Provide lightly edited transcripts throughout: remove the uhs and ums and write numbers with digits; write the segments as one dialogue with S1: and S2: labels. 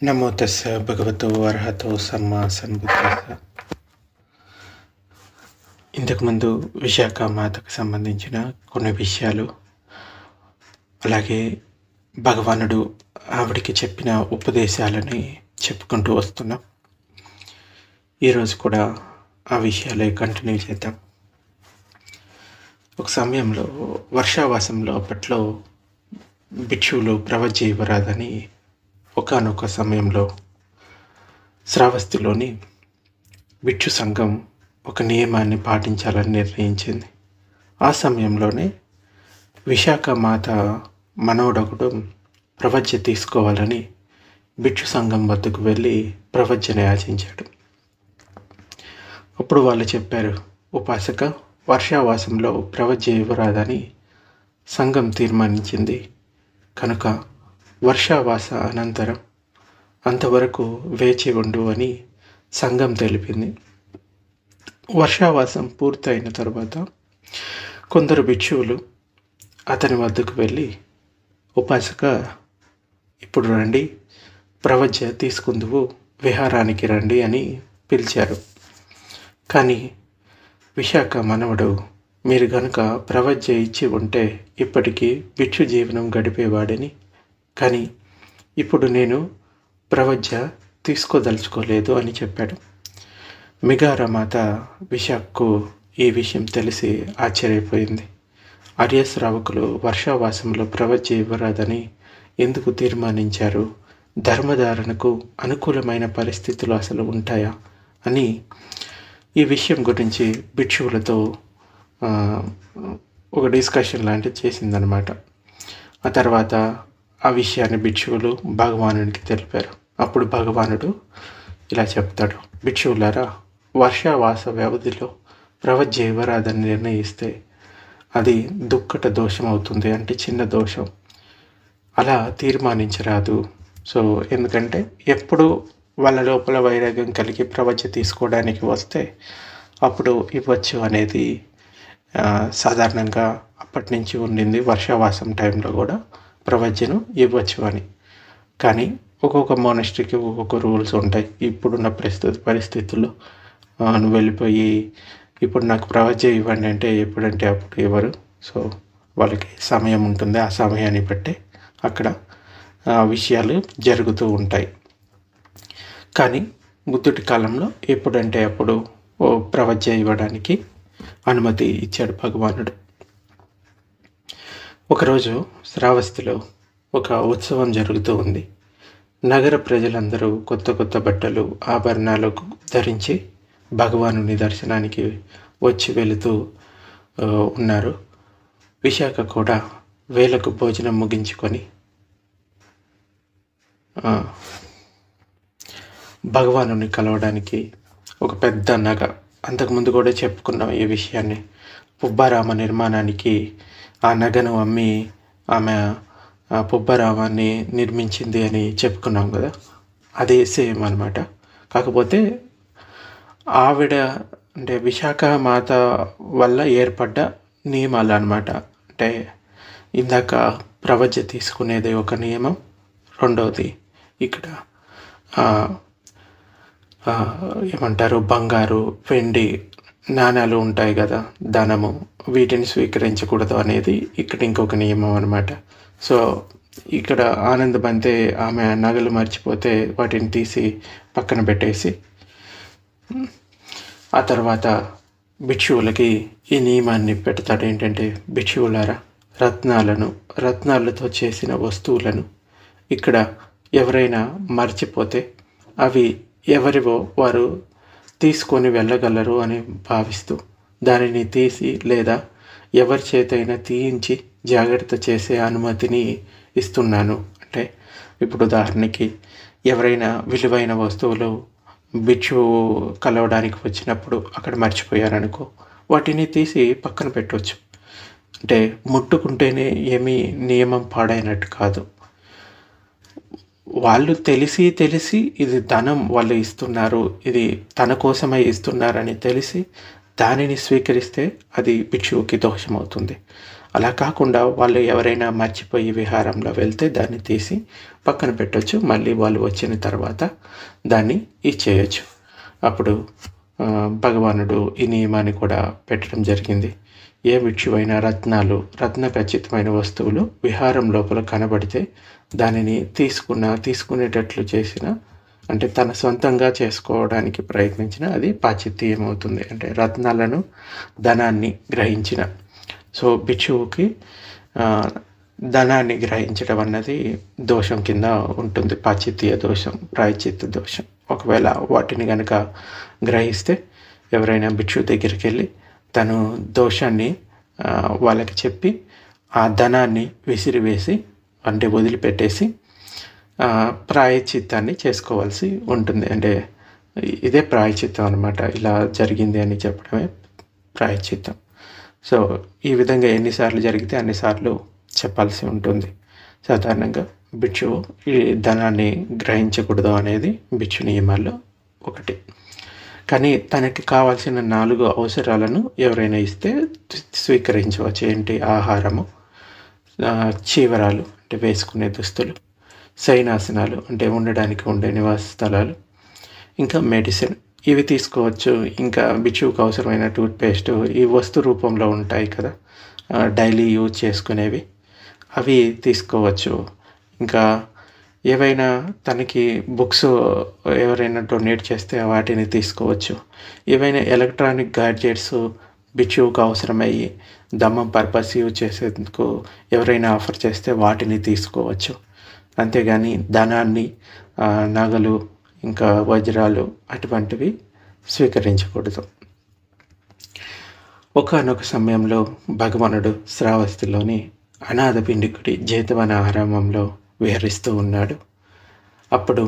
S1: నమో తస్స భగవతో అర్హతో సమ్మా సంబుద్ధస్స. ఇంతకుముందు విశాఖ మాతకు సంబంధించిన కొన్ని విషయాలు, అలాగే భగవానుడు ఆవిడికి చెప్పిన ఉపదేశాలని చెప్పుకుంటూ వస్తున్నాం. ఈరోజు కూడా ఆ విషయాలే కంటిన్యూ చేద్దాం. ఒక సమయంలో వర్షావాసంలో అప్పట్లో భిక్షువులు ప్రవజ్జేయరాదని ఒకానొక సమయంలో శ్రావస్తిలోని భిక్షు సంఘం ఒక నియమాన్ని పాటించాలని నిర్ణయించింది. ఆ సమయంలోనే విశాఖ మాత మనవడొకడు ప్రవజ్జ తీసుకోవాలని భిక్షు సంఘం వద్దకు వెళ్ళి ప్రవజ్జను యాచించాడు. అప్పుడు వాళ్ళు చెప్పారు, ఉపాసక, వర్షావాసంలో ప్రవజ్జ ఇవ్వరాదని సంఘం తీర్మానించింది కనుక వర్షావాస అనంతరం అంతవరకు వేచి ఉండు అని సంఘం తెలిపింది. వర్షావాసం పూర్తయిన తర్వాత కొందరు భిక్షువులు అతని వద్దకు వెళ్ళి, ఉపాసక, ఇప్పుడు రండి, ప్రవజ్జ తీసుకుందువు, విహారానికి రండి అని పిలిచారు. కానీ విశాఖ మనవడు, మీరు గనుక ప్రవజ్జ ఇచ్చి ఉంటే ఇప్పటికీ భిక్షు జీవనం గడిపేవాడని, కానీ ఇప్పుడు నేను ప్రవజ్జ తీసుకోదలుచుకోలేదు అని చెప్పాడు. మిగారమాత విశాఖకు ఈ విషయం తెలిసి ఆశ్చర్యపోయింది. ఆర్యశ్రావకులు వర్షావాసంలో ప్రవజ్జ ఇవ్వరాదని ఎందుకు తీర్మానించారు? ధర్మధారణకు అనుకూలమైన పరిస్థితులు అసలు ఉంటాయా అని ఈ విషయం గురించి భిక్షువులతో ఒక డిస్కషన్ లాంటిది చేసిందనమాట. ఆ తర్వాత ఆ విషయాన్ని భిక్షువులు భగవానుడికి తెలిపారు. అప్పుడు భగవానుడు ఇలా చెప్తాడు, భిక్షువులారా, వర్షావాస వ్యవధిలో ప్రవజ్జ ఇవ్వరాదని నిర్ణయిస్తే అది దుక్కట దోషం అవుతుంది, అంటే చిన్న దోషం. అలా తీర్మానించరాదు. సో ఎందుకంటే ఎప్పుడు వాళ్ళ లోపల వైరాగ్యం కలిగి ప్రవజ్జ తీసుకోవడానికి వస్తే అప్పుడు ఇవ్వచ్చు అనేది సాధారణంగా అప్పటి నుంచి ఉండింది. వర్షావాసం టైంలో కూడా ప్రవజ్జను ఇవ్వచ్చు అని. కానీ ఒక్కొక్క మోనస్ట్రీకి ఒక్కొక్క రూల్స్ ఉంటాయి. ఇప్పుడున్న పరిస్థితుల్లో నువ్వు వెళ్ళిపోయి ఇప్పుడు నాకు ప్రవజ్జ ఇవ్వండి అంటే ఎప్పుడంటే అప్పుడు ఇవ్వరు. సో వాళ్ళకి సమయం ఉంటుంది. ఆ సమయాన్ని బట్టి అక్కడ విషయాలు జరుగుతూ ఉంటాయి. కానీ బుద్ధుడి కాలంలో ఎప్పుడంటే అప్పుడు ప్రవజ్జ ఇవ్వడానికి అనుమతి ఇచ్చాడు భగవానుడు. ఒకరోజు శ్రావస్తిలో ఒక ఉత్సవం జరుగుతూ ఉంది. నగర ప్రజలందరూ కొత్త కొత్త బట్టలు, ఆభరణాలు ధరించి భగవానుని దర్శనానికి వచ్చి వెళుతూ ఉన్నారు. విశాఖ కూడా వేళకు భోజనం ముగించుకొని భగవానుని కలవడానికి ఒక పెద్ద నగ, అంతకుముందు కూడా చెప్పుకున్నాం ఈ విషయాన్ని, పుబ్బరామ నిర్మాణానికి ఆ నగను అమ్మి ఆమె పుబ్బరామాన్ని నిర్మించింది అని చెప్పుకున్నాం కదా, అదే సేమ్ అనమాట. కాకపోతే ఆవిడ అంటే విశాఖ మాత వల్ల ఏర్పడ్డ నియమాలు అనమాట. అంటే ఇందాక ప్రవజ్జ తీసుకునేది ఒక నియమం, రెండవది ఇక్కడ ఏమంటారు, బంగారు, వెండి నాణాలు ఉంటాయి కదా, ధనము, వీటిని స్వీకరించకూడదు అనేది ఇక్కడ ఇంకొక నియమం అనమాట. సో ఇక్కడ ఆనందబంతే ఆమె నగలు మర్చిపోతే వాటిని తీసి పక్కన పెట్టేసి ఆ తర్వాత భిక్షువులకి ఈ నియమాన్ని పెడతాడు. ఏంటంటే, భిక్షువులారా, రత్నాలతో చేసిన వస్తువులను ఇక్కడ ఎవరైనా మర్చిపోతే అవి ఎవరివో వారు తీసుకొని వెళ్ళగలరు అని భావిస్తూ దానిని తీసి లేదా ఎవరి చేతైనా తీయించి జాగ్రత్త చేసే అనుమతిని ఇస్తున్నాను. అంటే ఇప్పుడు ఉదాహరణకి ఎవరైనా విలువైన వస్తువులు భిక్షువు కలవడానికి వచ్చినప్పుడు అక్కడ మర్చిపోయారనుకో, వాటిని తీసి పక్కన పెట్టవచ్చు. అంటే ముట్టుకుంటేనే ఏమీ నియమం పాడైనట్టు కాదు. వాళ్ళు తెలిసి ఇది ధనం వాళ్ళు ఇస్తున్నారు, ఇది తన కోసమై ఇస్తున్నారని తెలిసి దానిని స్వీకరిస్తే అది భిక్షువుకి దోషం అవుతుంది. అలా కాకుండా వాళ్ళు ఎవరైనా మర్చిపోయి విహారంలో వెళ్తే దాన్ని తీసి పక్కన పెట్టొచ్చు. మళ్ళీ వాళ్ళు వచ్చిన తర్వాత దాన్ని ఇచ్చేయచ్చు. అప్పుడు భగవానుడు ఈ నియమాన్ని కూడా పెట్టడం జరిగింది. ఏ భిక్షువైనా రత్నాలు, రత్న ఖచ్చితమైన వస్తువులు విహారం లోపల కనబడితే దానిని తీసుకునేటట్లు చేసిన, అంటే తన సొంతంగా చేసుకోవడానికి ప్రయత్నించిన, అది పాచిత్యం అవుతుంది. అంటే రత్నాలను, ధనాన్ని గ్రహించిన. సో భిక్షువుకి ధనాన్ని గ్రహించడం అన్నది దోషం కింద ఉంటుంది. పాచిత్య దోషం, ప్రాయశ్చిత్త దోషం. ఒకవేళ వాటిని కనుక గ్రహిస్తే ఎవరైనా భిక్షువు దగ్గరికి వెళ్ళి తను దోషాన్ని వాళ్ళకి చెప్పి ఆ ధనాన్ని విసిరివేసి, అంటే వదిలిపెట్టేసి ప్రాయశ్చిత్తాన్ని చేసుకోవాల్సి ఉంటుంది. అంటే ఇదే ప్రాయశ్చిత్తం అనమాట. ఇలా జరిగింది అని చెప్పడమే ప్రాయశ్చిత్తం. సో ఈ విధంగా ఎన్నిసార్లు జరిగితే అన్నిసార్లు చెప్పాల్సి ఉంటుంది. సాధారణంగా భిక్షువు ఈ ధనాన్ని గ్రహించకూడదు అనేది భిక్షు నియమాల్లో ఒకటి. కానీ తనకి కావాల్సిన 4 అవసరాలను ఎవరైనా ఇస్తే స్వీకరించవచ్చు. ఏంటి? ఆహారము, చీవరాలు అంటే వేసుకునే దుస్తులు, శయనాసనాలు అంటే ఉండడానికి ఉండే నివాస స్థలాలు, ఇంకా మెడిసిన్, ఇవి తీసుకోవచ్చు. ఇంకా భిక్షువుకు అవసరమైన టూత్పేస్ట్, ఈ వస్తు రూపంలో ఉంటాయి కదా, డైలీ యూజ్ చేసుకునేవి, అవి తీసుకోవచ్చు. ఇంకా ఏవైనా తనకి బుక్స్ ఎవరైనా డొనేట్ చేస్తే వాటిని తీసుకోవచ్చు. ఏవైనా ఎలక్ట్రానిక్ గ్యాడ్జెట్స్ భిక్షువుకు అవసరమయ్యి దమ్మం పర్పస్ యూజ్ చేసేందుకు ఎవరైనా ఆఫర్ చేస్తే వాటిని తీసుకోవచ్చు. అంతేగాని ధనాన్ని, నగలు, ఇంకా వజ్రాలు అటువంటివి స్వీకరించకూడదు. ఒకానొక సమయంలో భగవానుడు శ్రావస్తిలోని అనాథ పిండికుడి జేతవన ఆరామంలో విహరిస్తూ ఉన్నాడు. అప్పుడు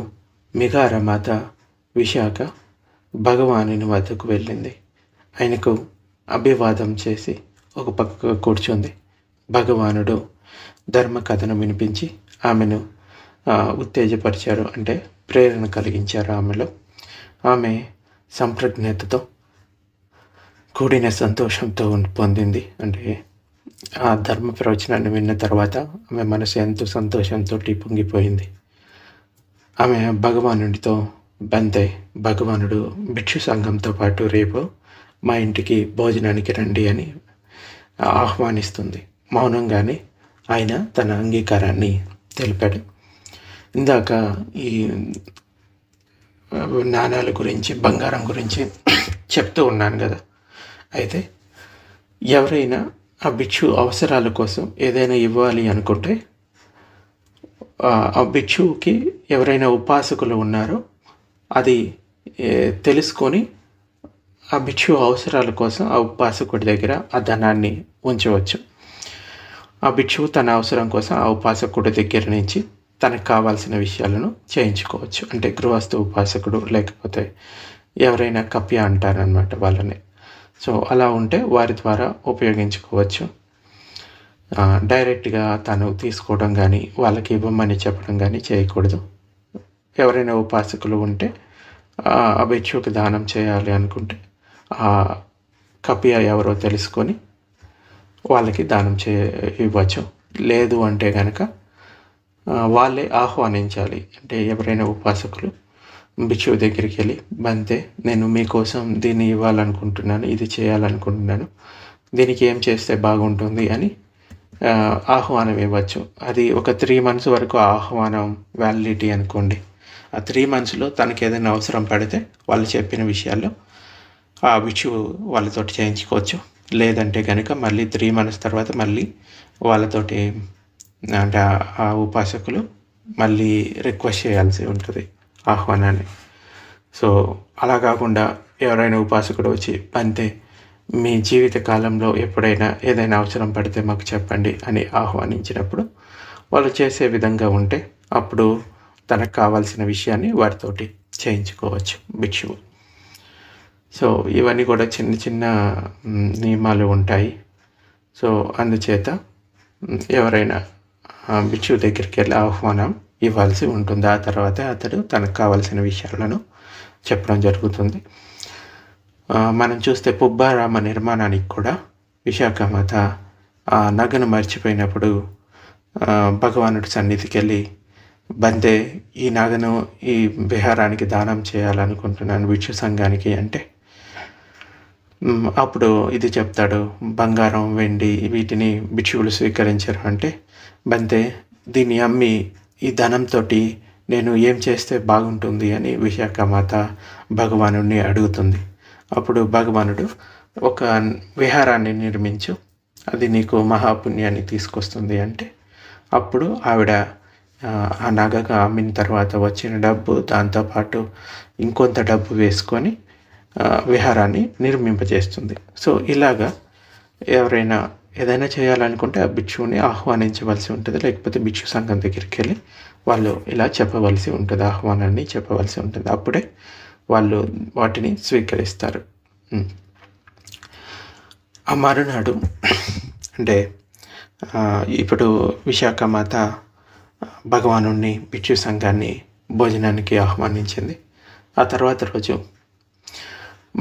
S1: మిగారమాత విశాఖ భగవానుని వద్దకు వెళ్ళింది. ఆయనకు అభివాదం చేసి ఒక పక్క కూర్చుంది. భగవానుడు ధర్మ కథను వినిపించి ఆమెను ఉత్తేజపరిచారు, అంటే ప్రేరణ కలిగించారు ఆమెలో. ఆమె సంప్రజ్ఞతతో కూడిన సంతోషంతో పొందింది. అంటే ఆ ధర్మ ప్రవచనాన్ని విన్న తర్వాత ఆమె మనసు ఎంతో సంతోషంతో పొంగిపోయింది. ఆమె భగవానుడితో, బంతే, భగవానుడు భిక్షు సంఘంతో పాటు రేపు మా ఇంటికి భోజనానికి రండి అని ఆహ్వానిస్తుంది. మౌనంగానే ఆయన తన అంగీకారాన్ని తెలిపాడు. ఇందాక ఈ నాణాల గురించి, బంగారం గురించి చెప్తూ ఉన్నాను కదా. అయితే ఎవరైనా ఆ భిక్షు అవసరాల కోసం ఏదైనా ఇవ్వాలి అనుకుంటే, ఆ భిక్షువుకి ఎవరైనా ఉపాసకులు ఉన్నారో అది తెలుసుకొని ఆ భిక్షు అవసరాల కోసం ఆ ఉపాసకుడి దగ్గర ఆ ధనాన్ని ఉంచవచ్చు. ఆ భిక్షువు తన అవసరం కోసం ఆ ఉపాసకుడి దగ్గర నుంచి తనకు కావాల్సిన విషయాలను చేయించుకోవచ్చు. అంటే గృహస్థ ఉపాసకుడు, లేకపోతే ఎవరైనా కప్య అంటారనమాట వాళ్ళని. సో అలా ఉంటే వారి ద్వారా ఉపయోగించుకోవచ్చు. డైరెక్ట్గా తను తీసుకోవడం కానీ, వాళ్ళకి ఇవ్వమని చెప్పడం కానీ చేయకూడదు. ఎవరైనా ఉపాసకులు ఉంటే ఆ భిక్షువుకి దానం చేయాలి అనుకుంటే ఆ కపియ ఎవరో తెలుసుకొని వాళ్ళకి దానం ఇవ్వచ్చు. లేదు అంటే కనుక వాళ్ళే ఆహ్వానించాలి. అంటే ఎవరైనా ఉపాసకులు భిక్షువు దగ్గరికి వెళ్ళి, బంతే, నేను మీకోసం దీన్ని ఇవ్వాలనుకుంటున్నాను, ఇది చేయాలనుకుంటున్నాను, దీనికి ఏం చేస్తే బాగుంటుంది అని ఆహ్వానం ఇవ్వచ్చు. అది ఒక 3 months వరకు ఆహ్వానం వ్యాలిడిటీ అనుకోండి. ఆ 3 monthsలో తనకి ఏదైనా అవసరం పడితే వాళ్ళు చెప్పిన విషయాల్లో ఆ భిక్షువు వాళ్ళతోటి చేయించుకోవచ్చు. లేదంటే కనుక మళ్ళీ 3 months తర్వాత మళ్ళీ వాళ్ళతోటి, అంటే ఆ ఉపాసకులు మళ్ళీ రిక్వెస్ట్ చేయాల్సి ఉంటుంది ఆహ్వానాన్ని. సో అలా కాకుండా ఎవరైనా ఉపాసకుడు వచ్చి, అంతే, మీ జీవిత కాలంలో ఎప్పుడైనా ఏదైనా అవసరం పడితే మాకు చెప్పండి అని ఆహ్వానించినప్పుడు వాళ్ళు చేసే విధంగా ఉంటే అప్పుడు తనకు కావాల్సిన విషయాన్ని వారితోటి చేయించుకోవచ్చు భిక్షువు. సో ఇవన్నీ కూడా చిన్న చిన్న నియమాలు ఉంటాయి. సో అందుచేత ఎవరైనా భిక్షువు దగ్గరికి వెళ్ళి ఆహ్వానం ఇవ్వాల్సి ఉంటుంది. ఆ తర్వాతే అతడు తనకు కావాల్సిన విషయాలను చెప్పడం జరుగుతుంది. మనం చూస్తే పుబ్బారామ నిర్మాణానికి కూడా విశాఖమాత ఆ నగను మర్చిపోయినప్పుడు భగవానుడి సన్నిధికి వెళ్ళి, బంతే ఈ నగను ఈ విహారానికి దానం చేయాలనుకుంటున్నాను భిక్షు సంఘానికి అంటే, అప్పుడు ఇది చెప్తాడు, బంగారం వెండి వీటిని భిక్షువులు స్వీకరించరు అంటే, బంతే దీన్ని అమ్మి ఈ ధనంతో నేను ఏం చేస్తే బాగుంటుంది అని విశాఖమాత భగవానుడిని అడుగుతుంది. అప్పుడు భగవానుడు, ఒక విహారాన్ని నిర్మించు, అది నీకు మహాపుణ్యాన్ని తీసుకొస్తుంది అంటే, అప్పుడు ఆవిడ ఆ నగగా అమ్మిన తర్వాత వచ్చిన డబ్బు దాంతోపాటు ఇంకొంత డబ్బు వేసుకొని విహారాన్ని నిర్మింపజేస్తుంది. సో ఇలాగా ఎవరైనా ఏదైనా చేయాలనుకుంటే ఆ భిక్షువుని ఆహ్వానించవలసి ఉంటుంది, లేకపోతే భిక్షు సంఘం దగ్గరికి వెళ్ళి వాళ్ళు ఇలా చెప్పవలసి ఉంటుంది, ఆహ్వానాన్ని చెప్పవలసి ఉంటుంది. అప్పుడే వాళ్ళు వాటిని స్వీకరిస్తారు. ఆ మరునాడు అంటే ఇప్పుడు విశాఖమాత భగవానుడిని భిక్షు సంఘాన్ని భోజనానికి ఆహ్వానించింది. ఆ తర్వాత రోజు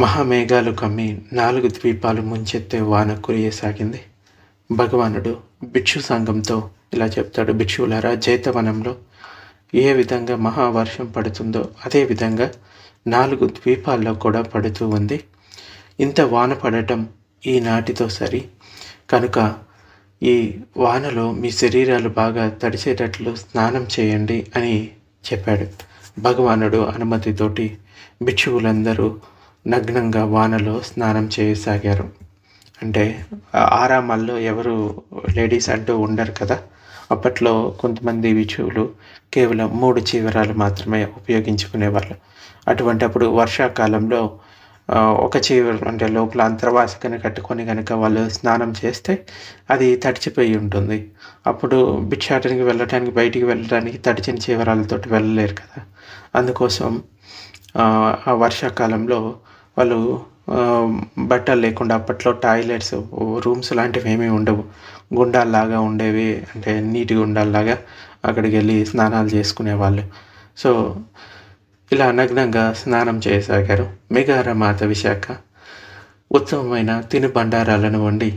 S1: మహామేఘాలు కమ్మి 4 ద్వీపాలు ముంచెత్తే వాన కురియసాగింది. భగవానుడు భిక్షు సంఘంతో ఇలా చెప్తాడు, భిక్షువులారా, జైతవనంలో ఏ విధంగా మహావర్షం పడుతుందో అదే విధంగా 4 ద్వీపాల్లో కూడా పడుతూ ఉంది. ఇంత వాన పడటం ఈనాటితో సరి, కనుక ఈ వానలో మీ శరీరాలు బాగా తడిసేటట్లు స్నానం చేయండి అని చెప్పాడు. భగవానుడు అనుమతితోటి భిక్షువులందరూ నగ్నంగా వానలో స్నానం చేయసాగారు. అంటే ఆరామాల్లో ఎవరు లేడీస్ అంటూ ఉండరు కదా. అప్పట్లో కొంతమంది భిక్షువులు కేవలం 3 చీవరాలు మాత్రమే ఉపయోగించుకునేవాళ్ళు. అటువంటప్పుడు వర్షాకాలంలో ఒక చీవర అంటే లోపల అంతర్వాసికని కట్టుకొని కనుక వాళ్ళు స్నానం చేస్తే అది తడిచిపోయి ఉంటుంది. అప్పుడు భిక్షాటనకి వెళ్ళటానికి, బయటికి వెళ్ళడానికి తడిచిన చీవరాలతోటి వెళ్ళలేరు కదా. అందుకోసం ఆ వర్షాకాలంలో వాళ్ళు బట్టలు లేకుండా, అప్పట్లో టాయిలెట్స్, రూమ్స్ లాంటివి ఏమీ ఉండవు, గుండాల్లాగా ఉండేవి, అంటే నీటి గుండాల్లాగా అక్కడికి వెళ్ళి స్నానాలు చేసుకునేవాళ్ళు. సో ఇలా నగ్నంగా స్నానం చేయసాగారు. మేఘారమాత విశాఖ ఉత్తమమైన తినుబండారాలను వండి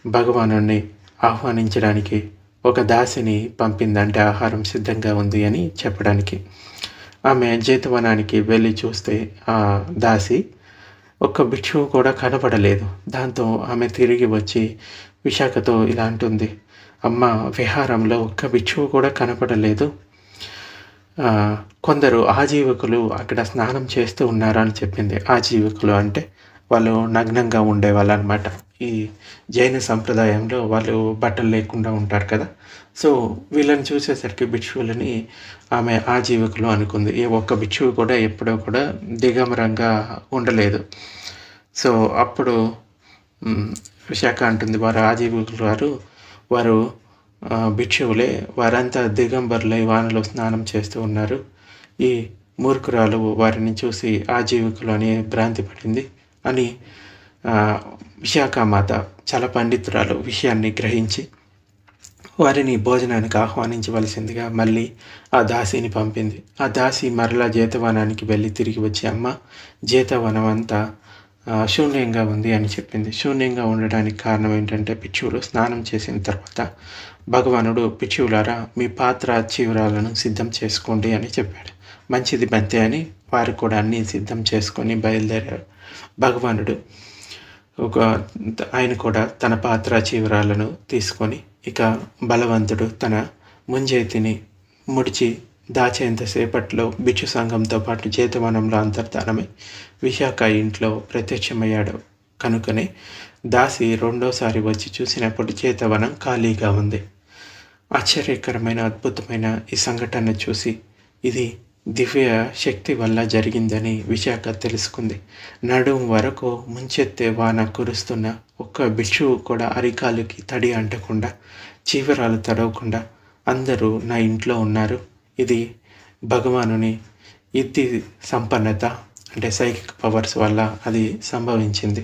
S1: భగవానుడిని ఆహ్వానించడానికి ఒక దాసిని పంపిందంటే ఆహారం సిద్ధంగా ఉంది అని చెప్పడానికి. ఆమె జైతవనానికి వెళ్ళి చూస్తే ఆ దాసి ఒక్క భిక్షువు కూడా కనపడలేదు. దాంతో ఆమె తిరిగి వచ్చి విశాఖతో ఇలా అంటుంది, అమ్మ, విహారంలో ఒక్క భిక్షువు కూడా కనపడలేదు, కొందరు ఆజీవకులు అక్కడ స్నానం చేస్తూ ఉన్నారు అని చెప్పింది. ఆజీవకులు అంటే వాళ్ళు నగ్నంగా ఉండేవాళ్ళు అనమాట. ఈ జైన సంప్రదాయంలో వాళ్ళు బట్టలు లేకుండా ఉంటారు కదా. సో వీళ్ళని చూసేసరికి భిక్షువులని ఆమె ఆజీవకులు అనుకుంది. ఏ ఒక్క భిక్షువు కూడా ఎప్పుడూ కూడా దిగంబరంగా ఉండలేదు. సో అప్పుడు విశాఖ అంటుంది, వారు ఆజీవకులు వారు భిక్షువులే, వారంతా దిగంబరులై వానలో స్నానం చేస్తూ ఉన్నారు. ఈ మూర్ఖురాలు వారిని చూసి ఆజీవికులు అని భ్రాంతి పడింది అని విశాఖమాత చాలా పండితురాలు విషయాన్ని గ్రహించి వారిని భోజనానికి ఆహ్వానించవలసిందిగా మళ్ళీ ఆ దాసిని పంపింది. ఆ దాసి మరలా జేతవనానికి వెళ్ళి తిరిగి వచ్చి, అమ్మ, జేతవనం అంతా శూన్యంగా ఉంది అని చెప్పింది. శూన్యంగా ఉండడానికి కారణం ఏంటంటే భిక్షువులు స్నానం చేసిన తర్వాత భగవానుడు, భిక్షువులారా, మీ పాత్ర చివరాలను సిద్ధం చేసుకోండి అని చెప్పాడు. మంచిది బంతే అని వారు కూడా అన్నీ సిద్ధం చేసుకొని బయలుదేరారు. భగవానుడు ఆయన కూడా తన పాత్ర చివరాలను తీసుకొని, ఇక బలవంతుడు తన ముంజేతిని ముడిచి దాచేంతసేపట్లో భిక్షు సంఘంతో పాటు జేతవనంలో అంతర్ధానమై విశాఖ ఇంట్లో ప్రత్యక్షమయ్యాడు. కనుకనే దాసి రెండోసారి వచ్చి చూసినప్పుడు జేతవనం ఖాళీగా ఉంది. ఆశ్చర్యకరమైన, అద్భుతమైన ఈ సంఘటన చూసి ఇది దివ్య శక్తి వల్ల జరిగిందని విశాఖ తెలుసుకుంది. నడుం వరకు ముంచెత్తే వాన కురుస్తున్న ఒక్క భిక్షువు కూడా అరికాలుకి తడి అంటకుండా, చీవరాలు తడవకుండా అందరూ నా ఇంట్లో ఉన్నారు. ఇది భగవానుని ఇద్ది సంపన్నత, అంటే సైకిక్ పవర్స్ వల్ల అది సంభవించింది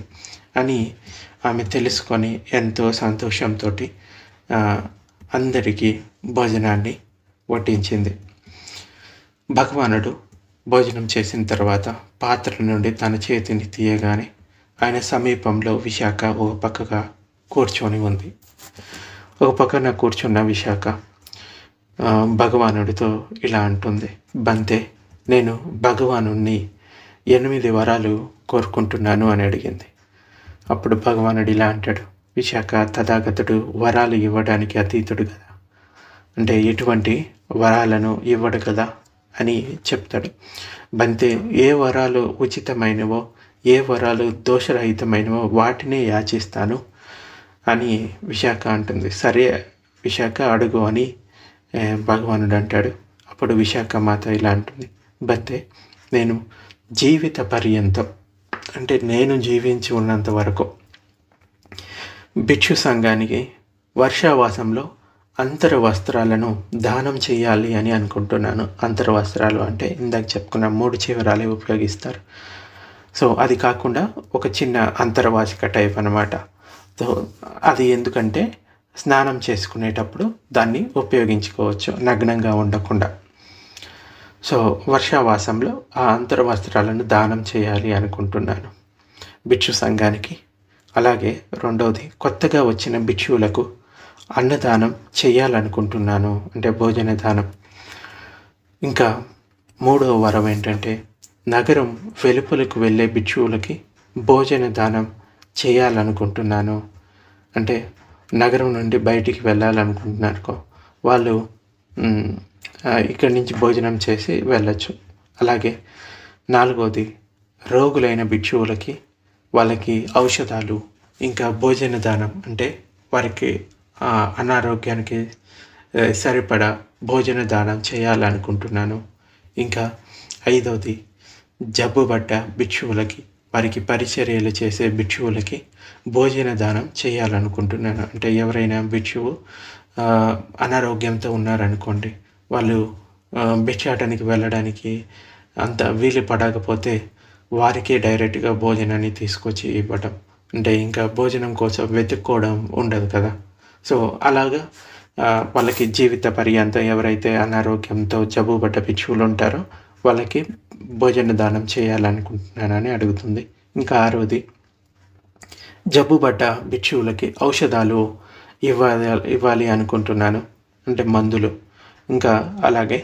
S1: అని ఆమె తెలుసుకొని ఎంతో సంతోషంతో అందరికీ భోజనాన్ని వడ్డించింది. భగవానుడు భోజనం చేసిన తర్వాత పాత్ర నుండి తన చేతిని తీయగానే ఆయన సమీపంలో విశాఖ ఒక పక్కగా కూర్చొని ఉంది. ఒక పక్కన కూర్చున్న విశాఖ భగవానుడితో ఇలా అంటుంది, బంతే నేను భగవానుణ్ణి 8 వరాలు కోరుకుంటున్నాను అని అడిగింది. అప్పుడు భగవానుడు ఇలా అంటాడు, విశాఖ తథాగతుడు వరాలు ఇవ్వడానికి అతీతుడు కదా, అంటే ఎటువంటి వరాలను ఇవ్వడు కదా అని చెప్తాడు. బంతే ఏ వరాలు ఉచితమైనవో, ఏ వరాలు దోషరహితమైనవో వాటినే యాచిస్తాను అని విశాఖ అంటుంది. సరే విశాఖ అడుగు అని భగవానుడు అంటాడు. అప్పుడు విశాఖ మాత ఇలా అంటుంది, బంతే నేను జీవిత పర్యంతం, అంటే నేను జీవించి ఉన్నంత వరకు భిక్షు సంఘానికి వర్షావాసంలో అంతర వస్త్రాలను దానం చేయాలి అని అనుకుంటున్నాను. అంతర వస్త్రాలు అంటే ఇందాక చెప్పుకున్న 3 చివరాలే ఉపయోగిస్తారు. సో అది కాకుండా ఒక చిన్న అంతర్వాసిక టైప్ అనమాట. సో అది ఎందుకంటే స్నానం చేసుకునేటప్పుడు దాన్ని ఉపయోగించుకోవచ్చు నగ్నంగా ఉండకుండా. సో వర్షావాసంలో ఆ అంతర వస్త్రాలను దానం చేయాలి అనుకుంటున్నాను భిక్షు సంఘానికి. అలాగే రెండవది, కొత్తగా వచ్చిన భిక్షువులకు అన్నదానం చేయాలనుకుంటున్నాను, అంటే భోజన దానం. ఇంకా 3వ వరం ఏంటంటే నగరం వెలుపలకు వెళ్ళే భిక్షువులకి భోజన దానం చేయాలనుకుంటున్నాను. అంటే నగరం నుండి బయటికి వెళ్ళాలనుకుంటున్నారు వాళ్ళు ఇక్కడి నుంచి భోజనం చేసి వెళ్ళచ్చు. అలాగే 4వది, రోగులైన భిక్షువులకి వాళ్ళకి ఔషధాలు ఇంకా భోజన దానం, అంటే వారికి అనారోగ్యానికి సరిపడా భోజన దానం చేయాలనుకుంటున్నాను. ఇంకా 5వది, జబ్బుబడ్డ భిక్షువులకి, వారికి పరిచర్యలు చేసే భిక్షువులకి భోజన దానం చేయాలనుకుంటున్నాను. అంటే ఎవరైనా భిక్షువు అనారోగ్యంతో ఉన్నారనుకోండి, వాళ్ళు భిక్షాటనికి వెళ్ళడానికి అంత వీలు పడకపోతే వారికే డైరెక్ట్గా భోజనాన్ని తీసుకొచ్చి ఇవ్వడం, అంటే ఇంకా భోజనం కోసం వెతుక్కోవడం ఉండదు కదా. సో అలాగా వాళ్ళకి జీవిత పర్యంతం ఎవరైతే అనారోగ్యంతో జబ్బుబడ్డ భిక్షువులు ఉంటారో వాళ్ళకి భోజన దానం చేయాలనుకుంటున్నానని అడుగుతుంది. ఇంకా 6వది, జబ్బుబడ్డ భిక్షువులకి ఔషధాలు ఇవ్వాలి అనుకుంటున్నాను, అంటే మందులు. ఇంకా అలాగే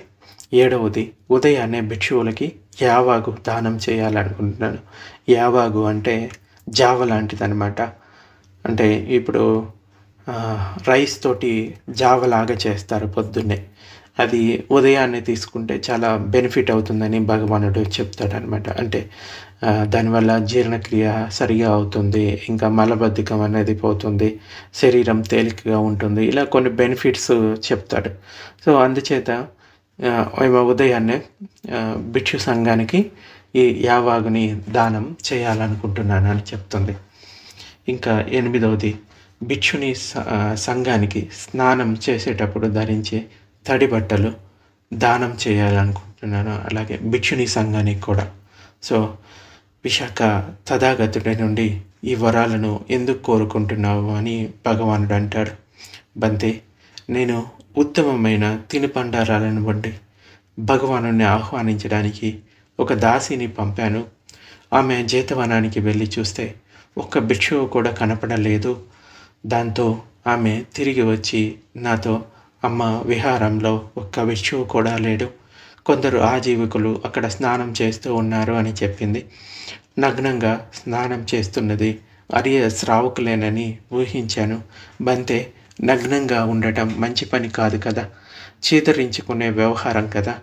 S1: 7వది, ఉదయాన్నే భిక్షువులకి యావాగు దానం చేయాలనుకుంటున్నాను. యావాగు అంటే జావ లాంటిదనమాట. అంటే ఇప్పుడు రైస్ తోటి జావలాగా చేస్తారు పొద్దున్నే. అది ఉదయాన్నే తీసుకుంటే చాలా బెనిఫిట్ అవుతుందని భగవానుడు చెప్తాడనమాట. అంటే దానివల్ల జీర్ణక్రియ సరిగా అవుతుంది, ఇంకా మలబద్ధకం అనేది పోతుంది, శరీరం తేలికగా ఉంటుంది, ఇలా కొన్ని బెనిఫిట్స్ చెప్తాడు. సో అందుచేత ఉదయాన్నే భిక్షు సంఘానికి ఈ యావాగుని దానం చేయాలనుకుంటున్నాను అని చెప్తుంది. ఇంకా 8వది, భిక్షుని సంఘానికి స్నానం చేసేటప్పుడు ధరించే తడి బట్టలు దానం చేయాలనుకుంటున్నాను, అలాగే భిక్షుని సంఘానికి కూడా. సో విశాఖ తథాగతుడి నుండి ఈ వరాలను ఎందుకు కోరుకుంటున్నావు అని భగవానుడు అంటాడు. బంతే నేను ఉత్తమమైన తినుబండారాలను బట్టి భగవానుడిని ఆహ్వానించడానికి ఒక దాసిని పంపాను. ఆమె జేతవనానికి వెళ్ళి చూస్తే ఒక్క భిక్షువు కూడా కనపడలేదు. దాంతో ఆమె తిరిగి వచ్చి నాతో, అమ్మ విహారంలో ఒక్క భిక్షువు కూడా లేడు, కొందరు ఆజీవికులు అక్కడ స్నానం చేస్తూ ఉన్నారు అని చెప్పింది. నగ్నంగా స్నానం చేస్తున్నది అరియ శ్రావకులేనని ఊహించాను. బంతే నగ్నంగా ఉండటం మంచి పని కాదు కదా, చీదరించుకునే వ్యవహారం కదా.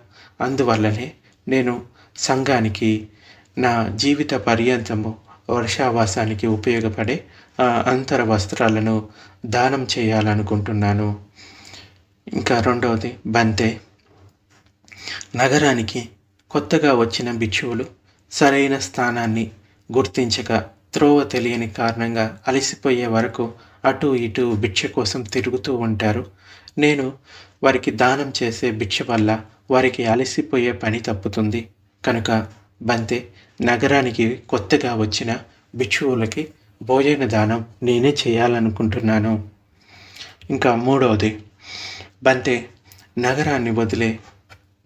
S1: అందువల్లనే నేను సంఘానికి నా జీవిత పర్యంతము వర్షావాసానికి ఉపయోగపడే అంతర వస్త్రాలను దానం చేయాలనుకుంటున్నాను. ఇంకా 2వది, బంతే నగరానికి కొత్తగా వచ్చిన భిక్షువులు సరైన స్థానాన్ని గుర్తించక త్రోవ తెలియని కారణంగా అలసిపోయే వరకు అటు ఇటు భిక్ష కోసం తిరుగుతూ ఉంటారు. నేను వారికి దానం చేసే భిక్ష వల్ల వారికి అలసిపోయే పని తప్పుతుంది. కనుక బంతే నగరానికి కొత్తగా వచ్చిన భిక్షువులకి భోజన దానం నేనే చేయాలనుకుంటున్నాను. ఇంకా 3వది, బంతే నగరాన్ని వదిలే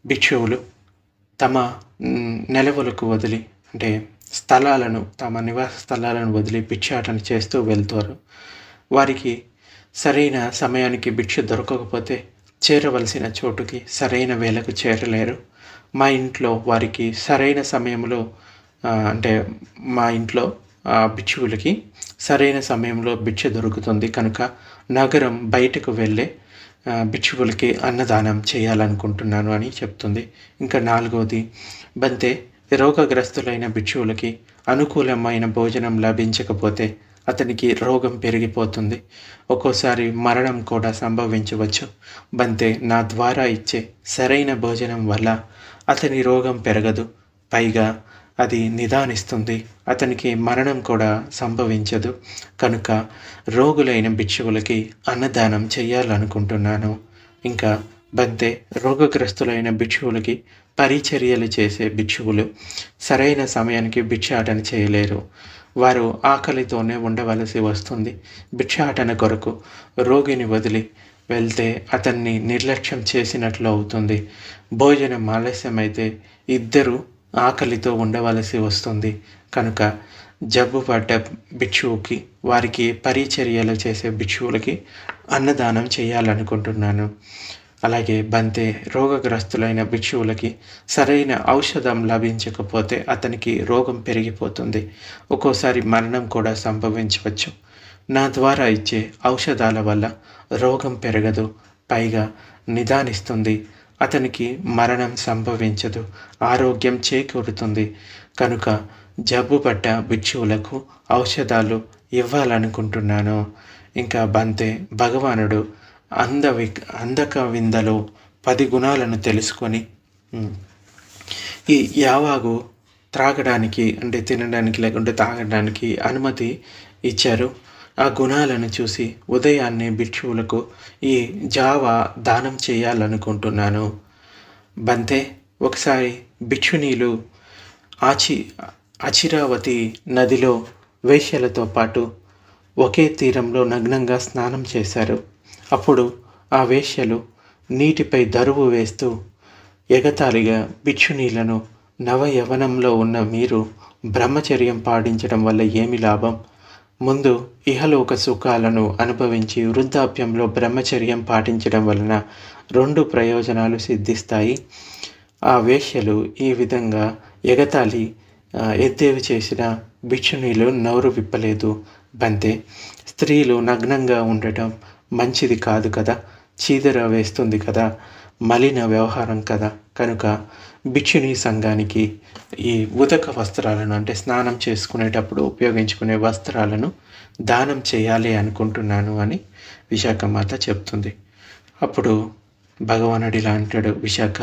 S1: భిక్షువులు తమ నెలవులకు వదిలి, అంటే స్థలాలను, తమ నివాస స్థలాలను వదిలి భిక్షాటన చేస్తూ వెళ్తారు. వారికి సరైన సమయానికి భిక్ష దొరకకపోతే చేరవలసిన చోటుకి సరైన వేళకు చేరలేరు. మా ఇంట్లో వారికి సరైన సమయంలో అంటే మా ఇంట్లో భిక్షువులకి సరైన సమయంలో భిక్ష దొరుకుతుంది కనుక నగరం బయటకు వెళ్ళే భిక్షువులకి అన్నదానం చేయాలనుకుంటున్నాను అని చెప్తుంది. ఇంకా 4వది, బంతే రోగగ్రస్తులైన భిక్షువులకి అనుకూలమైన భోజనం లభించకపోతే అతనికి రోగం పెరిగిపోతుంది, ఒక్కోసారి మరణం కూడా సంభవించవచ్చు. బంతే నా ద్వారా ఇచ్చే సరైన భోజనం వల్ల అతని రోగం పెరగదు, పైగా అది నిదానిస్తుంది, అతనికి మరణం కూడా సంభవించదు. కనుక రోగులైన భిక్షువులకి అన్నదానం చేయాలనుకుంటున్నాను. ఇంకా బంతే రోగగ్రస్తులైన భిక్షువులకి పరిచర్యలు చేసే భిక్షువులు సరైన సమయానికి భిక్షాటన చేయలేరు, వారు ఆకలితోనే ఉండవలసి వస్తుంది. భిక్షాటన కొరకు రోగిని వదిలి వెళ్తే అతన్ని నిర్లక్ష్యం చేసినట్లు అవుతుంది. భోజనం ఆలస్యమైతే ఇద్దరు ఆకలితో ఉండవలసి వస్తుంది. కనుక జబ్బుపడ్డ భిక్షువుకి వారికి పరిచర్యలు చేసే భిక్షువులకి అన్నదానం చేయాలనుకుంటున్నాను. అలాగే బంతే రోగగ్రస్తులైన భిక్షువులకి సరైన ఔషధం లభించకపోతే అతనికి రోగం పెరిగిపోతుంది, ఒక్కోసారి మరణం కూడా సంభవించవచ్చు. నా ద్వారా ఇచ్చే ఔషధాల వల్ల రోగం పెరగదు, పైగా నిదానిస్తుంది, అతనికి మరణం సంభవించదు, ఆరోగ్యం చేకూరుతుంది. కనుక జబ్బుపడ్డ భిక్షువులకు ఔషధాలు ఇవ్వాలనుకుంటున్నాను. ఇంకా బంతే భగవానుడు అందక విందలో 10 గుణాలను తెలుసుకొని ఈ యావాగు త్రాగడానికి అంటే తినడానికి లేకుంటే తాగడానికి అనుమతి ఇచ్చారు. ఆ గుణాలను చూసి ఉదయాన్నే భిక్షువులకు ఈ జావా దానం చేయాలనుకుంటున్నాను. బంతే ఒకసారి భిక్షునీలు అచిరావతి నదిలో వేశ్యలతో పాటు ఒకే తీరంలో నగ్నంగా స్నానం చేశారు. అప్పుడు ఆ వేశ్యలు నీటిపై దరువు వేస్తూ ఎగతాళిగా భిక్షునీలను, నవ యవనంలో ఉన్న మీరు బ్రహ్మచర్యం పాటించడం వల్ల ఏమి లాభం? ముందు ఇహలోక సుఖాలను అనుభవించి వృద్ధాప్యంలో బ్రహ్మచర్యం పాటించడం వలన 2 ప్రయోజనాలు సిద్ధిస్తాయి. ఆ వేశ్యలు ఈ విధంగా ఎగతాళి ఎద్దేవి చేసిన భిక్షునీలు నోరు విప్పలేదు. బంతే స్త్రీలు నగ్నంగా ఉండటం మంచిది కాదు కదా, చీదర వేస్తుంది కదా, మలిన వ్యవహారం కదా. కనుక భిక్షుని సంఘానికి ఈ ఉదక వస్త్రాలను అంటే స్నానం చేసుకునేటప్పుడు ఉపయోగించుకునే వస్త్రాలను దానం చేయాలి అనుకుంటున్నాను అని విశాఖమాత చెప్తుంది. అప్పుడు భగవానుడు ఇలా అంటాడు, విశాఖ,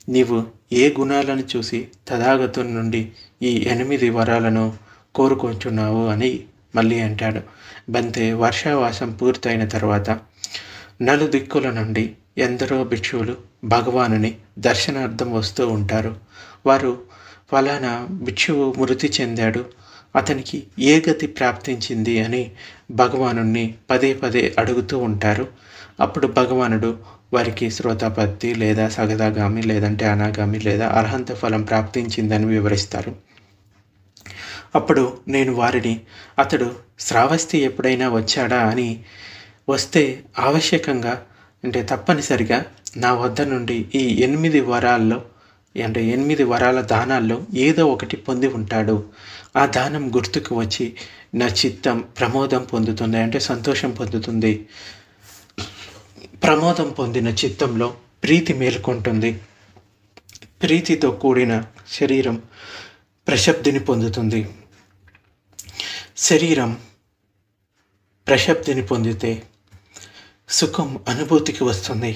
S1: నీవు ఏ గుణాలను చూసి తథాగతుని నుండి ఈ 8 వరాలను కోరుకుంటున్నావు అని మళ్ళీ అంటాడు. బంతే వర్షావాసం పూర్తయిన తర్వాత నలుదిక్కుల నుండి ఎందరో భిక్షువులు భగవానుని దర్శనార్థం వస్తూ ఉంటారు. వారు ఫలానా భిక్షువు మృతి చెందాడు, అతనికి ఏ గతి ప్రాప్తించింది అని భగవానుణ్ణి పదే పదే అడుగుతూ ఉంటారు. అప్పుడు భగవానుడు వారికి శ్రోతాపత్తి లేదా సగదాగామి లేదంటే అనాగామి లేదా అర్హంత ఫలం ప్రాప్తించిందని వివరిస్తారు. అప్పుడు నేను వారిని, అతడు శ్రావస్తి ఎప్పుడైనా వచ్చాడా అని, వస్తే ఆవశ్యకంగా అంటే తప్పనిసరిగా నా వద్ద నుండి ఈ 8 వరాల్లో అంటే 8 వరాల దానాల్లో ఏదో ఒకటి పొంది ఉంటాడు. ఆ దానం గుర్తుకు వచ్చి నా చిత్తం ప్రమోదం పొందుతుంది అంటే సంతోషం పొందుతుంది. ప్రమోదం పొందిన చిత్తంలో ప్రీతి మేలుకుంటుంది. ప్రీతితో కూడిన శరీరం ప్రశబ్దిని పొందుతుంది. శరీరం ప్రశబ్దిని పొందితే సుఖం అనుభూతికి వస్తుంది.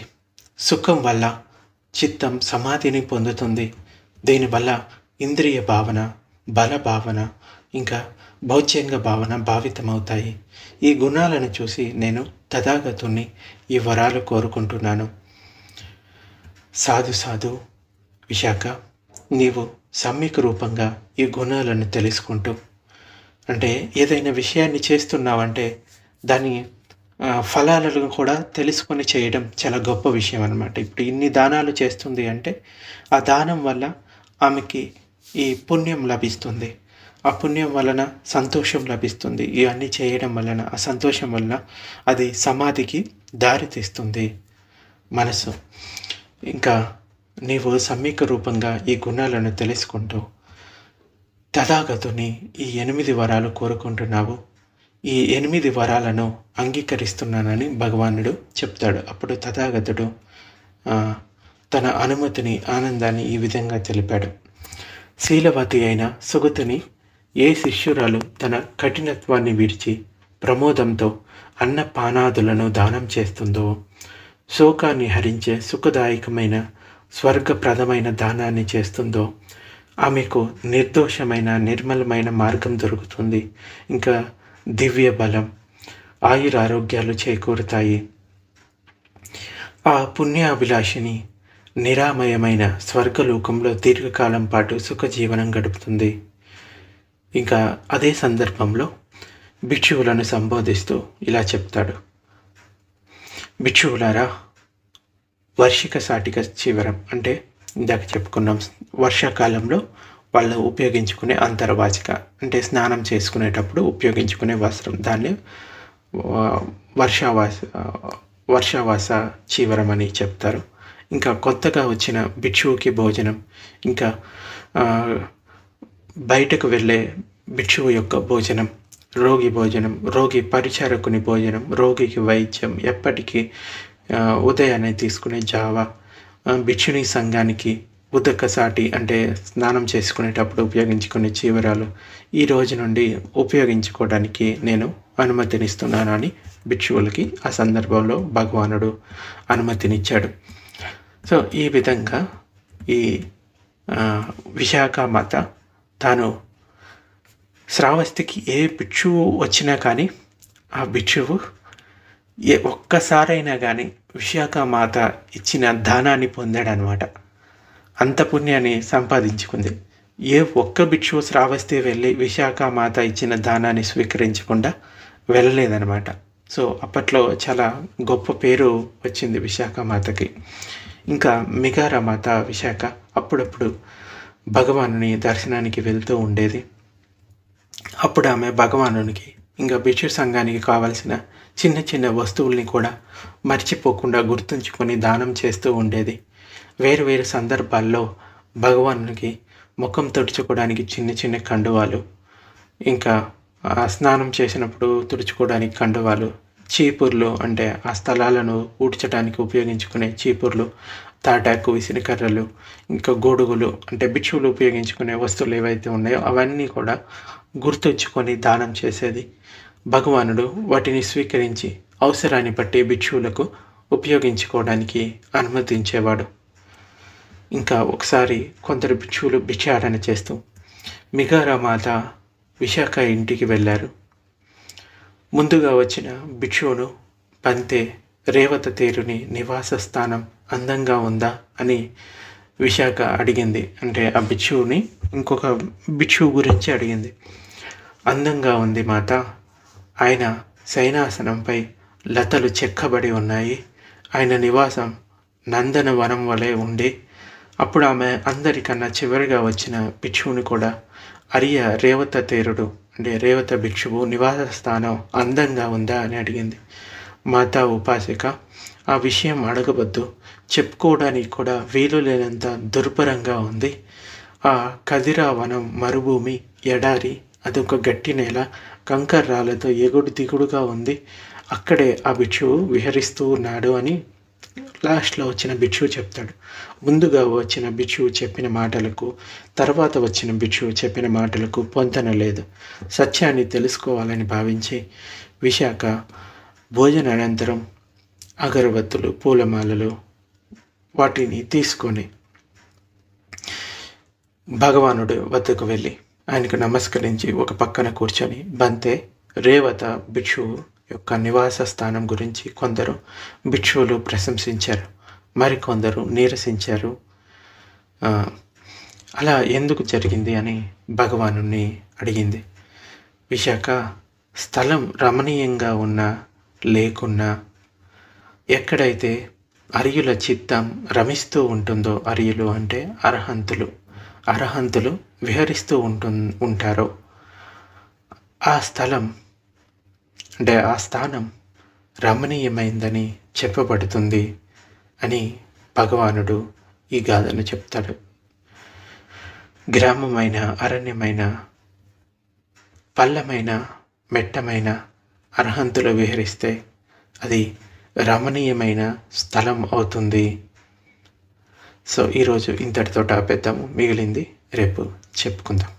S1: సుఖం వల్ల చిత్తం సమాధిని పొందుతుంది. దీనివల్ల ఇంద్రియ భావన, బల భావన, ఇంకా భౌత్యంగ భావన భావితమవుతాయి. ఈ గుణాలను చూసి నేను తథాగతుని ఈ వరాలు కోరుకుంటున్నాను. సాధు సాధు విశాఖ, నీవు సమ్యక్ రూపంగా ఈ గుణాలను తెలుసుకుంటూ అంటే ఏదైనా విషయాన్ని చేస్తున్నావంటే దాని ఫలాలను కూడా తెలుసుకొని చేయడం చాలా గొప్ప విషయం అన్నమాట. ఇప్పుడు ఇన్ని దానాలు చేస్తుంది అంటే ఆ దానం వల్ల ఆమెకి ఈ పుణ్యం లభిస్తుంది. ఆ పుణ్యం వలన సంతోషం లభిస్తుంది. ఇవన్నీ చేయడం వలన ఆ సంతోషం వలన అది సమాధికి దారి తీస్తుంది మనసు. ఇంకా నీవు సమ్యక్ రూపంగా ఈ గుణాలను తెలుసుకుంటూ తథాగతుని ఈ 8 వరాలు కోరుకుంటున్నావు, ఈ 8 వరాలను అంగీకరిస్తున్నానని భగవానుడు చెప్తాడు. అప్పుడు తథాగతుడు తన అనుమతిని, ఆనందాన్ని ఈ విధంగా తెలిపాడు. శీలవతి అయిన సుగతిని ఏ శిష్యురాలు తన కఠినత్వాన్ని విడిచి ప్రమోదంతో అన్నపానాదులను దానం చేస్తుందో, శోకాన్ని హరించే సుఖదాయకమైన స్వర్గప్రదమైన దానాన్ని చేస్తుందో ఆమెకు నిర్దోషమైన నిర్మలమైన మార్గం దొరుకుతుంది. ఇంకా దివ్య బలం, ఆయురారోగ్యాలు చేకూరుతాయి. ఆ పుణ్యాభిలాషిని నిరామయమైన స్వర్గలోకంలో దీర్ఘకాలం పాటు సుఖజీవనం గడుపుతుంది. ఇంకా అదే సందర్భంలో భిక్షువులను సంబోధిస్తూ ఇలా చెప్తాడు. భిక్షువులారా, వర్షిక సాటిక చివరం అంటే ఇందాక చెప్పుకున్నాం, వర్షాకాలంలో వాళ్ళు ఉపయోగించుకునే అంతర్వాచిక అంటే స్నానం చేసుకునేటప్పుడు ఉపయోగించుకునే వస్త్రం, దాన్ని వర్షావాస చీవరం అని చెప్తారు. ఇంకా కొత్తగా వచ్చిన భిక్షువుకి భోజనం, ఇంకా బయటకు వెళ్ళే భిక్షువు యొక్క భోజనం, రోగి భోజనం, రోగి పరిచారకుని భోజనం, రోగికి వైద్యం, ఎప్పటికీ ఉదయాన్నే తీసుకునే జావా, భిక్షుని సంఘానికి ఉదక సాటి అంటే స్నానం చేసుకునేటప్పుడు ఉపయోగించుకునే చీవరాలు ఈ రోజు నుండి ఉపయోగించుకోవడానికి నేను అనుమతినిస్తున్నానని భిక్షువులకి ఆ సందర్భంలో భగవానుడు అనుమతినిచ్చాడు. సో ఈ విధంగా ఈ విశాఖ మాత తాను శ్రావస్తికి ఏ భిక్షువు వచ్చినా కానీ ఆ భిక్షువు ఒక్కసారైనా కానీ విశాఖ మాత ఇచ్చిన దానాన్ని పొందాడనమాట. అంత పుణ్యాన్ని సంపాదించుకుంది. ఏ ఒక్క భిక్షువు శ్రావస్తి వెళ్ళి విశాఖ మాత ఇచ్చిన దానాన్ని స్వీకరించకుండా వెళ్ళలేదనమాట. సో అప్పట్లో చాలా గొప్ప పేరు వచ్చింది విశాఖ మాతకి. ఇంకా మిగార మాత విశాఖ అప్పుడప్పుడు భగవానుని దర్శనానికి వెళ్తూ ఉండేది. అప్పుడు ఆమె భగవానునికి ఇంకా భిక్షు సంఘానికి కావలసిన చిన్న చిన్న వస్తువుల్ని కూడా మర్చిపోకుండా గుర్తుంచుకొని దానం చేస్తూ ఉండేది. వేరు వేరు సందర్భాల్లో భగవానునికి ముఖం తుడుచుకోవడానికి చిన్న చిన్న కండువాలు, ఇంకా స్నానం చేసినప్పుడు తుడుచుకోవడానికి కండువాలు, చీపుర్లు అంటే ఆ స్థలాలను ఊడ్చడానికి ఉపయోగించుకునే చీపుర్లు, తాటాకు, విసిరికర్రలు, ఇంకా గొడుగులు అంటే భిక్షువులు ఉపయోగించుకునే వస్తువులు ఏవైతే ఉన్నాయో అవన్నీ కూడా గుర్తుంచుకొని దానం చేసేది. భగవానుడు వాటిని స్వీకరించి అవసరాన్ని బట్టి భిక్షువులకు ఉపయోగించుకోవడానికి అనుమతించేవాడు. ఇంకా ఒకసారి కొందరు భిక్షువులు భిక్షాటన చేస్తూ మిగారా మాత విశాఖ ఇంటికి వెళ్ళారు. ముందుగా వచ్చిన భిక్షువును పంతే రేవత తేరుని నివాస స్థానం అందంగా ఉందా అని విశాఖ అడిగింది. అంటే ఆ భిక్షువుని ఇంకొక భిక్షువు గురించి అడిగింది. అందంగా ఉంది మాత, ఆయన శయనాసనంపై లతలు చెక్కబడి ఉన్నాయి, ఆయన నివాసం నందనవనం వలె ఉండి. అప్పుడు ఆమె అందరికన్నా చివరిగా వచ్చిన భిక్షువుని కూడా అరియ రేవత తేరుడు అంటే రేవత భిక్షువు నివాస స్థానం అందంగా ఉందా అని అడిగింది. మాతా ఉపాసిక, ఆ విషయం అడగవద్దు, చెప్పుకోవడానికి కూడా వీలు లేనంత దుర్భరంగా ఉంది. ఆ కదిరావనం మరుభూమి, ఎడారి, అదొక గట్టి నేల, కంకర్రాలతో ఎగుడు దిగుడుగా ఉంది. అక్కడే ఆ భిక్షువు విహరిస్తూ ఉన్నాడు అని లాస్ట్లో వచ్చిన భిక్షువు చెప్తాడు. ముందుగా వచ్చిన భిక్షువు చెప్పిన మాటలకు తర్వాత వచ్చిన భిక్షువు చెప్పిన మాటలకు పొంతన లేదు. సత్యాన్ని తెలుసుకోవాలని భావించి విశాఖ భోజన అనంతరం అగరబత్తులు, పూలమాలలు వాటిని తీసుకొని భగవానుడు వద్దకు వెళ్ళి ఆయనకు నమస్కరించి ఒక పక్కన కూర్చొని బంతే రేవత భిక్షువు యొక్క నివాస స్థానం గురించి కొందరు భిక్షువులు ప్రశంసించారు, మరికొందరు నీరసించారు. అలా ఎందుకు జరిగింది అని భగవానుని అడిగింది. విశాఖ, స్థలం రమణీయంగా ఉన్నా లేకున్నా ఎక్కడైతే అరియుల చిత్తం రమిస్తూ ఉంటుందో, అరియులు అంటే అర్హంతులు విహరిస్తూ ఉంటారో ఆ స్థలం ఆ స్థానం రమణీయమైందని చెప్పబడుతుంది అని భగవానుడు ఈ గాథను చెప్తాడు. గ్రామమైన, అరణ్యమైన, పల్లమైన, మెట్టమైన అర్హంతులు విహరిస్తే అది రమణీయమైన స్థలం అవుతుంది. సో ఈరోజు ఇంతటితో ఆపేద్దాము. మిగిలింది రేపు చెప్పుకుందాం.